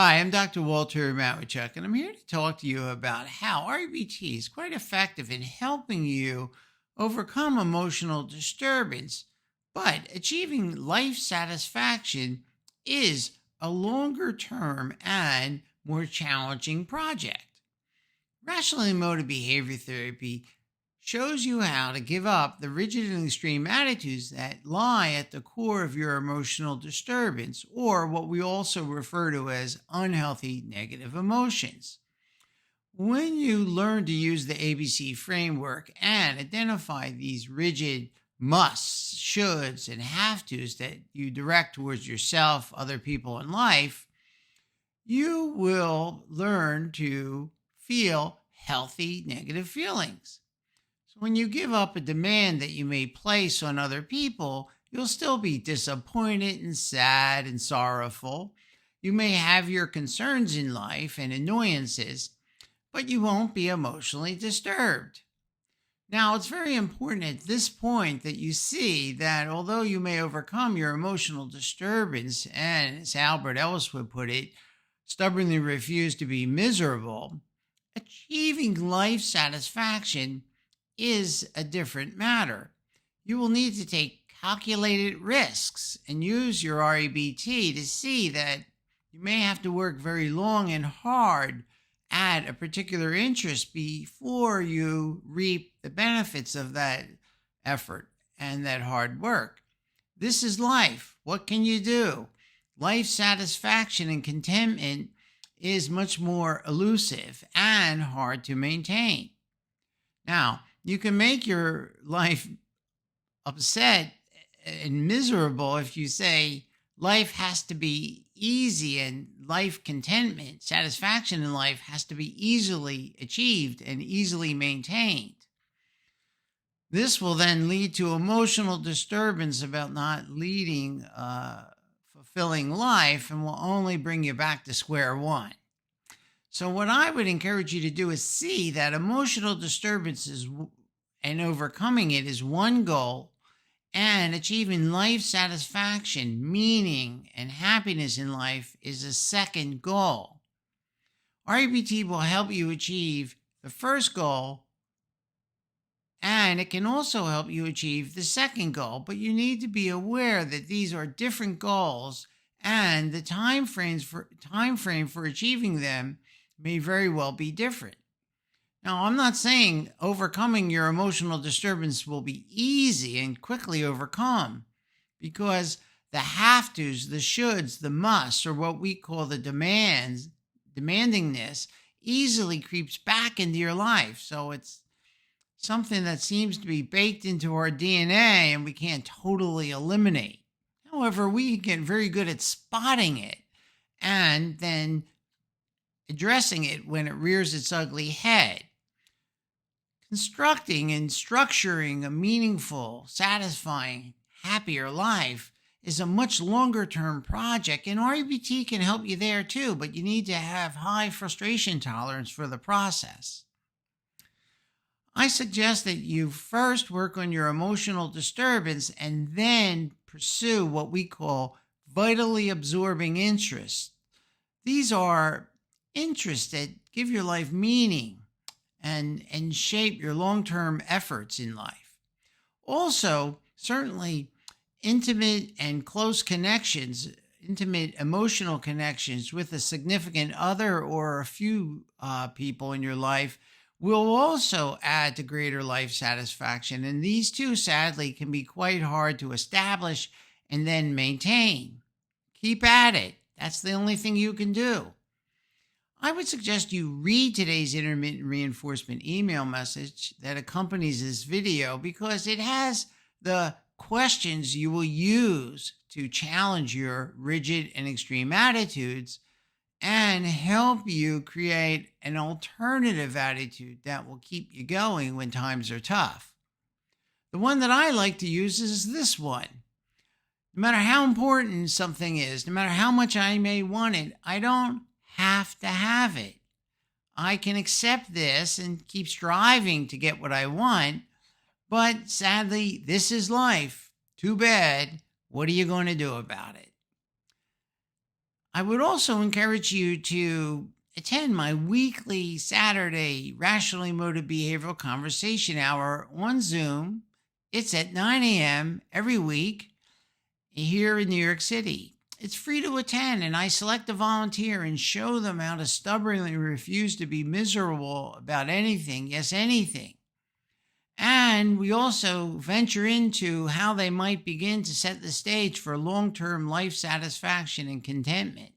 Hi, I'm Dr. Walter Matwichuk, and I'm here to talk to you about how RBT is quite effective in helping you overcome emotional disturbance. But achieving life satisfaction is a longer term and more challenging project. Rational emotive behavior therapy shows you how to give up the rigid and extreme attitudes that lie at the core of your emotional disturbance, or what we also refer to as unhealthy negative emotions. When you learn to use the ABC framework and identify these rigid musts, shoulds, and have tos that you direct towards yourself, other people, and life, you will learn to feel healthy negative feelings. So when you give up a demand that you may place on other people, you'll still be disappointed and sad and sorrowful. You may have your concerns in life and annoyances, but you won't be emotionally disturbed. Now, it's very important at this point that you see that although you may overcome your emotional disturbance and, as Albert Ellis would put it, stubbornly refuse to be miserable, achieving life satisfaction is a different matter. You will need to take calculated risks and use your REBT to see that you may have to work very long and hard at a particular interest before you reap the benefits of that effort and that hard work. This is life. What can you do? Life satisfaction and contentment is much more elusive and hard to maintain. Now, you can make your life upset and miserable if you say life has to be easy and life contentment, satisfaction in life has to be easily achieved and easily maintained. This will then lead to emotional disturbance about not leading a fulfilling life and will only bring you back to square one. So what I would encourage you to do is see that emotional disturbances and overcoming it is one goal, and achieving life satisfaction, meaning, and happiness in life is a second goal. REBT will help you achieve the first goal, and it can also help you achieve the second goal, but you need to be aware that these are different goals and the time frame for achieving them may very well be different. Now, I'm not saying overcoming your emotional disturbance will be easy and quickly overcome, because the have tos, the shoulds, the musts, or what we call the demandingness, easily creeps back into your life. So it's something that seems to be baked into our DNA and we can't totally eliminate. However, we get very good at spotting it and then addressing it when it rears its ugly head. Constructing and structuring a meaningful, satisfying, happier life is a much longer term project, and REBT can help you there too, but you need to have high frustration tolerance for the process. I suggest that you first work on your emotional disturbance and then pursue what we call vitally absorbing interests. These are interests that give your life meaning and shape your long-term efforts in life. Also, certainly intimate and close connections, intimate emotional connections with a significant other or a few people in your life will also add to greater life satisfaction. And these two, sadly, can be quite hard to establish and then maintain. Keep at it. That's the only thing you can do. I would suggest you read today's intermittent reinforcement email message that accompanies this video, because it has the questions you will use to challenge your rigid and extreme attitudes and help you create an alternative attitude that will keep you going when times are tough. The one that I like to use is this one. No matter how important something is, no matter how much I may want it, I don't have to have it. I can accept this and keep striving to get what I want, but sadly, this is life. Too bad. What are you going to do about it? I would also encourage you to attend my weekly Saturday Rationally Motive Behavioral Conversation Hour on Zoom. It's at 9 a.m. every week here in New York City. It's free to attend, and I select a volunteer and show them how to stubbornly refuse to be miserable about anything, yes, anything. And we also venture into how they might begin to set the stage for long term life satisfaction and contentment.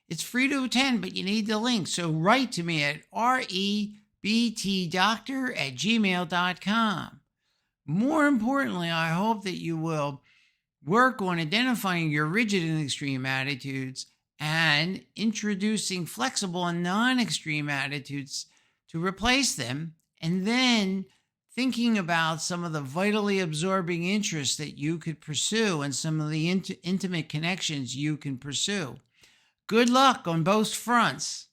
It's free to attend, but you need the link. So write to me at rebtdoctor@gmail.com. More importantly, I hope that you will work on identifying your rigid and extreme attitudes and introducing flexible and non extreme attitudes to replace them, and then thinking about some of the vitally absorbing interests that you could pursue and some of the intimate connections you can pursue. Good luck on both fronts.